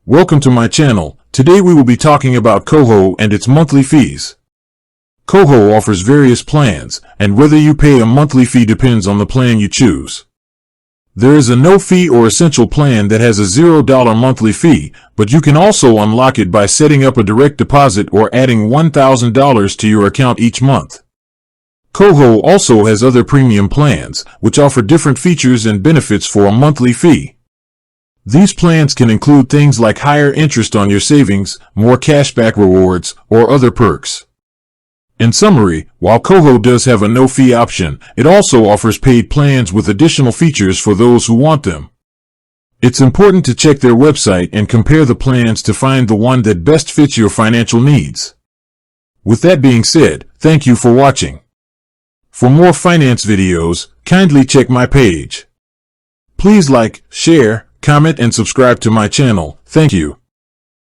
Welcome to my channel. Today we will be talking about Koho and its monthly fees. Koho offers various plans, and whether you pay a monthly fee depends on the plan you choose. There is a no-fee or essential plan that has a $0 monthly fee, but you can also unlock it by setting up a direct deposit or adding $1,000 to your account each month. Koho also has other premium plans, which offer different features and benefits for a monthly fee. These plans can include things like higher interest on your savings, more cashback rewards, or other perks. In summary, while Koho does have a no-fee option, it also offers paid plans with additional features for those who want them. It's important to check their website and compare the plans to find the one that best fits your financial needs. With that being said, thank you for watching. For more finance videos, kindly check my page. Please like, share, comment and subscribe to my channel. Thank you.